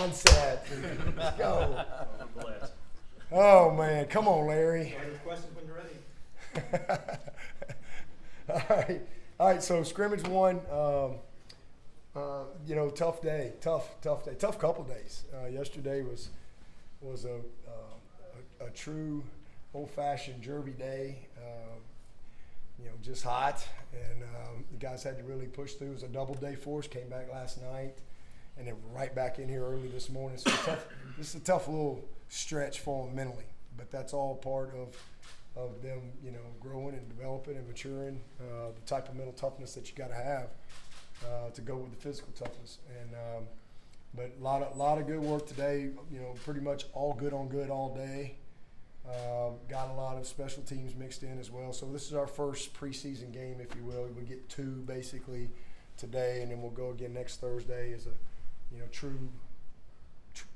mindset. Let's go. Oh, man. Come on, Larry. Questions when you're ready. All right. So scrimmage one, tough day, tough day, tough couple days. Yesterday was a true old-fashioned Derby day. Just hot, and the guys had to really push through. It was a double day for us. Came back last night, and then right back in here early this morning. So this is a tough little stretch for them mentally, but that's all part of them, growing and developing and maturing. The type of mental toughness that you got to have to go with the physical toughness. And but a lot of good work today. Pretty much all good on good all day. Got a lot of special teams mixed in as well. So this is our first preseason game, if you will. We get two basically today, and then we'll go again next Thursday as a true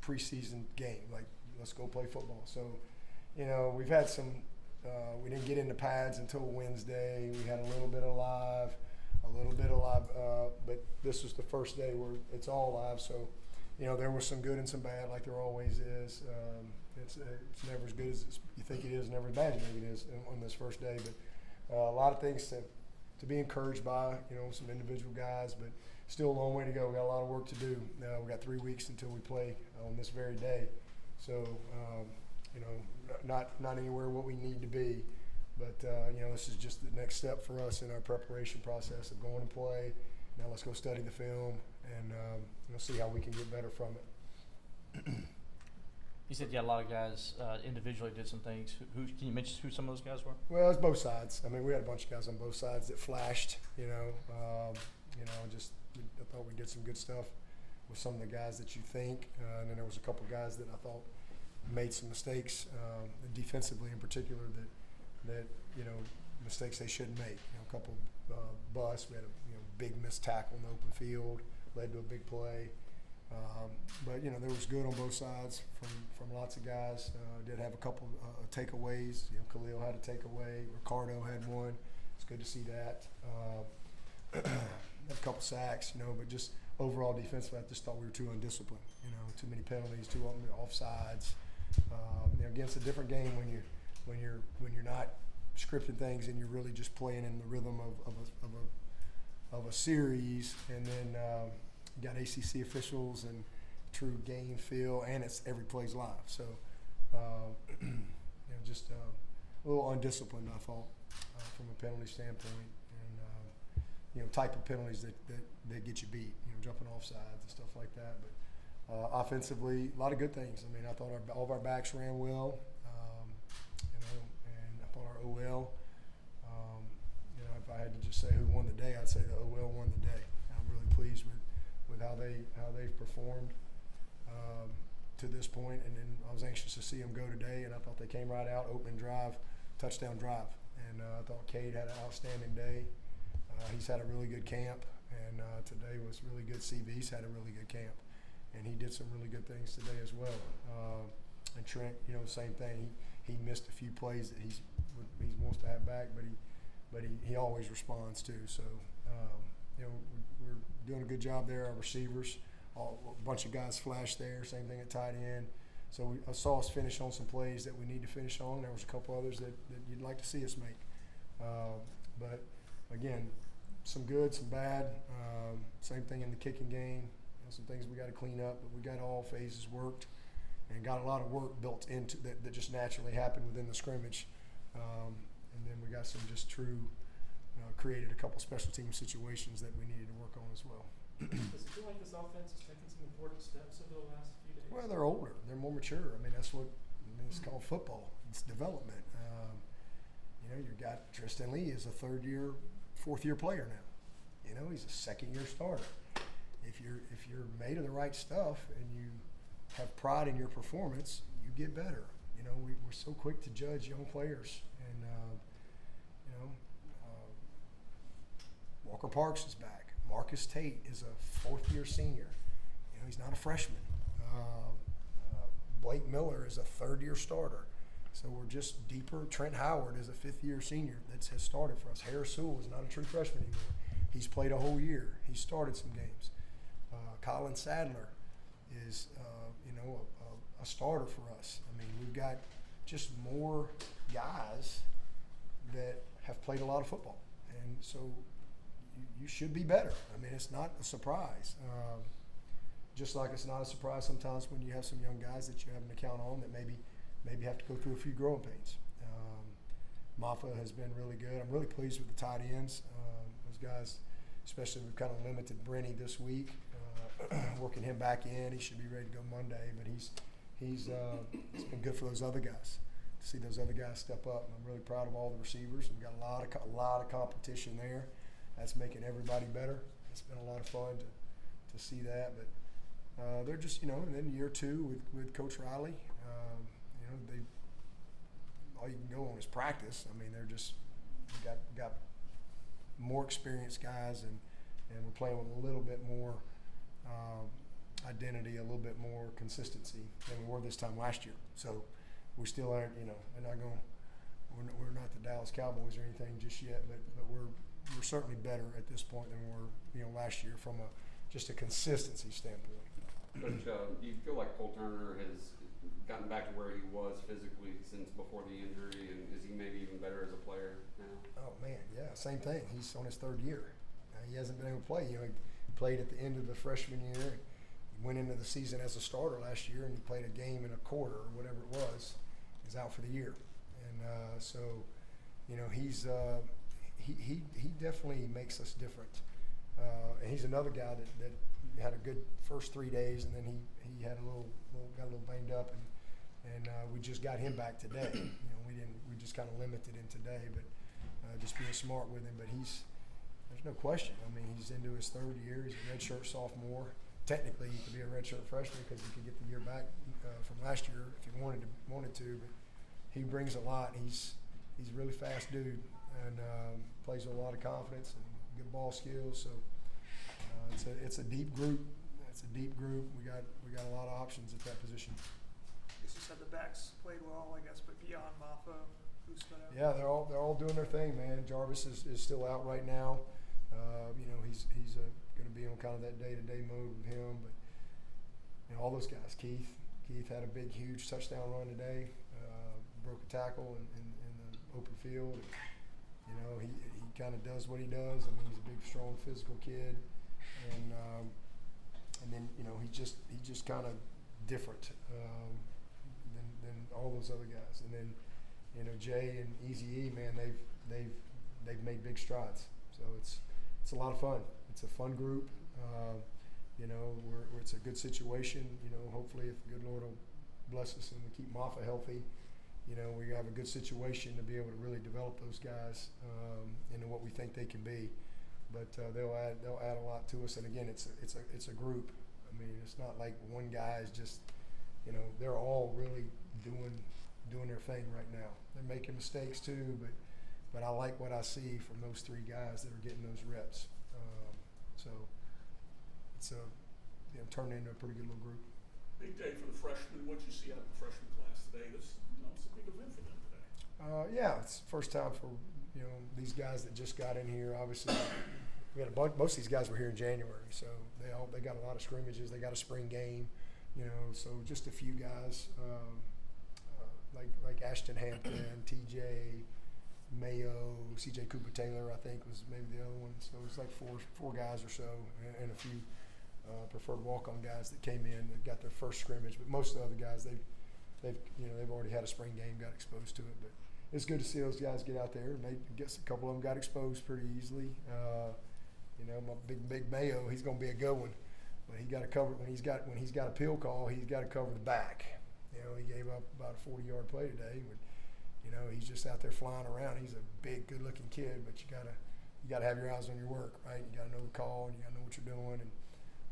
preseason game. Like, let's go play football. So, we've had some. We didn't get into pads until Wednesday. We had a little bit of live, but this was the first day where it's all live. So, there was some good and some bad, like there always is. It's never as good as you think it is, never as bad as you think it is on this first day. But a lot of things to be encouraged by, some individual guys, but still a long way to go. We got a lot of work to do. We got 3 weeks until we play on this very day. So, not anywhere what we need to be. But, this is just the next step for us in our preparation process of going to play. Now let's go study the film and see how we can get better from it. You said you had a lot of guys individually did some things. Who can you mention who some of those guys were? Well, it's both sides. I mean, we had a bunch of guys on both sides that flashed. I thought we did some good stuff with some of the guys that you think, and then there was a couple guys that I thought made some mistakes defensively in particular that mistakes they shouldn't make. A couple busts. We had a big missed tackle in the open field, led to a big play. But there was good on both sides from lots of guys. Did have a couple takeaways. Khalil had a takeaway. Ricardo had one. It's good to see that. Had a couple sacks, but just overall defensively, I just thought we were too undisciplined. Too many penalties, too many offsides. Again, it's a different game when you're not scripting things and you're really just playing in the rhythm of a series, and then. You got ACC officials and true game feel, and it's every play's live. So, just a little undisciplined, I thought, from a penalty standpoint, and type of penalties that get you beat. Jumping off sides and stuff like that. But offensively, a lot of good things. I mean, I thought all of our backs ran well, and I thought our OL. If I had to just say who won the day, I'd say the OL won the day. I'm really pleased with how they've performed to this point, and then I was anxious to see them go today, and I thought they came right out, opening drive, touchdown drive, and I thought Cade had an outstanding day. He's had a really good camp, and today was really good. CV's had a really good camp, and he did some really good things today as well. And Trent, same thing. He missed a few plays that he wants to have back, but he always responds too. So. We're doing a good job there. Our receivers, a bunch of guys flashed there. Same thing at tight end. So I saw us finish on some plays that we need to finish on. There was a couple others that you'd like to see us make. But again, some good, some bad. Same thing in the kicking game. Some things we got to clean up, but we got all phases worked and got a lot of work built into that just naturally happened within the scrimmage. And then we got some just true. Created a couple special team situations that we needed to work on as well. Does it feel like this offense is taking some important steps over the last few days? Well, they're older. They're more mature. I mean, that's what it's called football. It's development. You've got Tristan Lee is a fourth-year player now. He's a second-year starter. If you're made of the right stuff and you have pride in your performance, you get better. We're so quick to judge young players, and Walker Parks is back. Marcus Tate is a fourth-year senior. He's not a freshman. Blake Miller is a third-year starter. So we're just deeper. Trent Howard is a fifth-year senior that has started for us. Harris Sewell is not a true freshman anymore. He's played a whole year. He's started some games. Colin Sadler is a starter for us. I mean, we've got just more guys that have played a lot of football, and so you should be better. I mean, it's not a surprise. Just like it's not a surprise sometimes when you have some young guys that you have an account on that maybe have to go through a few growing pains. Maffa has been really good. I'm really pleased with the tight ends. Those guys, especially we've kind of limited Brenny this week, working him back in. He should be ready to go Monday, but it's been good for those other guys to see those other guys step up. And I'm really proud of all the receivers. We've got a lot of competition there. That's making everybody better. It's been a lot of fun to see that. But they're just, and then year two with Coach Riley, all you can go on is practice. I mean, they're just got more experienced guys, and we're playing with a little bit more identity, a little bit more consistency than we were this time last year. So we still aren't, we're not the Dallas Cowboys or anything just yet, but we're certainly better at this point than we were last year from just a consistency standpoint. Coach, do you feel like Cole Turner has gotten back to where he was physically since before the injury, and is he maybe even better as a player now? Oh man, yeah, same thing. He's on his third year. He hasn't been able to play. He played at the end of the freshman year. He went into the season as a starter last year, and he played a game and a quarter or whatever it was. He's out for the year, and he definitely makes us different. And he's another guy that had a good first 3 days, and then he had got a little banged up, and we just got him back today. We just kind of limited him today, but just being smart with him. But there's no question. I mean, he's into his third year. He's a redshirt sophomore. Technically, he could be a redshirt freshman because he could get the year back from last year if he wanted to. But he brings a lot. He's a really fast dude, and plays with a lot of confidence and good ball skills. So it's a deep group. It's a deep group. We got a lot of options at that position. I guess you said the backs played well, I guess, but beyond Maffa, who stood out? Yeah, they're all doing their thing, man. Jarvis is still out right now. He's going to be on kind of that day-to-day mode with him. But all those guys. Keith had a big, huge touchdown run today. Broke a tackle in the open field. He kind of does what he does. I mean, he's a big, strong, physical kid, and then he's just kind of different than all those other guys. And then Jay and Easy E, man, they've made big strides. So it's a lot of fun. It's a fun group. It's a good situation. Hopefully, if the good Lord will bless us and we keep Maffa healthy, we have a good situation to be able to really develop those guys into what we think they can be. But they'll add a lot to us. And again, it's a group. I mean, it's not like one guy is just, they're all really doing their thing right now. They're making mistakes too, but I like what I see from those three guys that are getting those reps. So it's turned into a pretty good little group. Big day for the freshmen. What you see out of the freshman class today? It's a big event for them today. Yeah, it's the first time for these guys that just got in here. Obviously, we had most of these guys were here in January, so they got a lot of scrimmages. They got a spring game, so just a few guys like Ashton Hampton, TJ Mayo, CJ Cooper Taylor, I think was maybe the other one. So it was like four guys or so, and a few preferred walk-on guys that came in that got their first scrimmage. But most of the other guys, they've already had a spring game, got exposed to it. But it's good to see those guys get out there. I guess a couple of them got exposed pretty easily. My big Mayo, he's going to be a good one, but he got to cover when he's got a peel call. He's got to cover the back. He gave up about a 40-yard play today, but he's just out there flying around. He's a big, good-looking kid, but you gotta have your eyes on your work, right? You gotta know the call, and you gotta know what you're doing,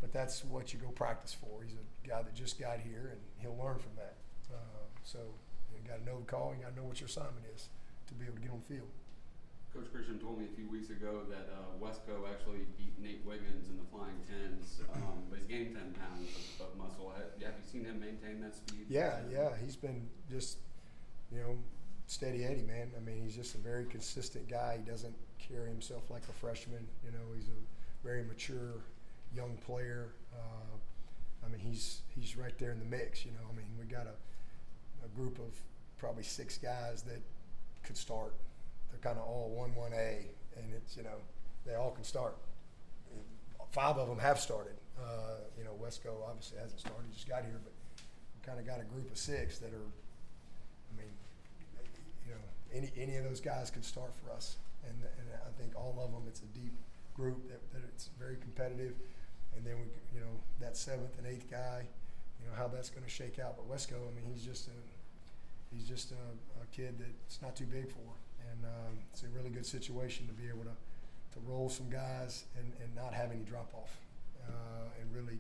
but that's what you go practice for. He's a guy that just got here, and he'll learn from that. So you gotta know the call, and you gotta know what your assignment is to be able to get on the field. Coach Christian told me a few weeks ago that Wesco actually beat Nate Wiggins in the Flying Tens, but he's gained 10 pounds of muscle. Have you seen him maintain that speed? Yeah, he's been just, steady Eddie, man. I mean, he's just a very consistent guy. He doesn't carry himself like a freshman. He's a very mature young player. I mean, he's right there in the mix. You know, I mean, we got a group of probably 6 guys that could start. They're kind of all 1A, and it's, you know, they all can start. 5 of them have started. You know, Wesco obviously hasn't started; he just got here, but we kind of got a group of 6 that are. I mean, you know, any of those guys could start for us, and I think all of them. It's a deep group that it's very competitive, and then we, you know, that 7th and 8th guy, you know, how that's going to shake out. But Wesco, I mean, he's just a kid that's not too big for, and it's a really good situation to be able to roll some guys and not have any drop off, and really,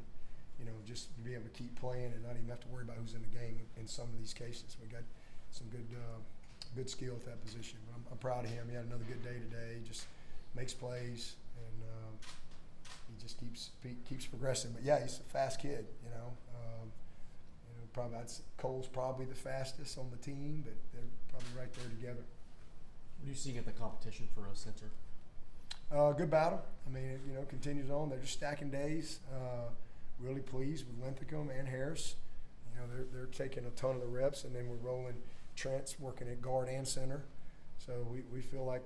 you know, just be able to keep playing and not even have to worry about who's in the game in some of these cases. We got some good skill at that position. But I'm proud of him. He had another good day today. He just makes plays, and he just keeps progressing. But yeah, he's a fast kid. You know, probably Cole's probably the fastest on the team, but they're probably right there together. What are you seeing at the competition for a center? Good battle. I mean, it, you know, continues on. They're just stacking days. Really pleased with Linthicum and Harris. You know, they're taking a ton of the reps, and then we're rolling Trent's working at guard and center. So we feel like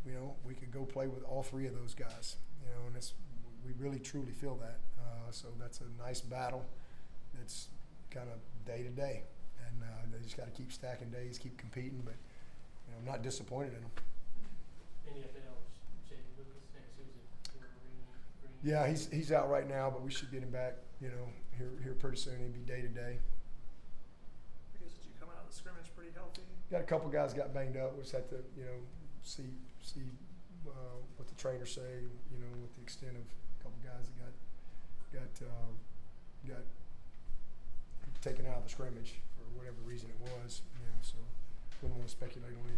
you know, we could go play with all 3 of those guys. You know, and we really truly feel that. So that's a nice battle. That's kind of day to day, and they just got to keep stacking days, keep competing. But you know, I'm not disappointed in them. NFL's Jay Lucas next. Who's it? Green. Yeah, he's out right now, but we should get him back. You know, here pretty soon. He'll be day to day. I guess, did you come out of the scrimmage pretty healthy? Got a couple guys got banged up. We just had to, you know, see what the trainers say. You know, with the extent of a couple guys that got taken out of the scrimmage for whatever reason it was. You know, so wouldn't want to speculate on anything.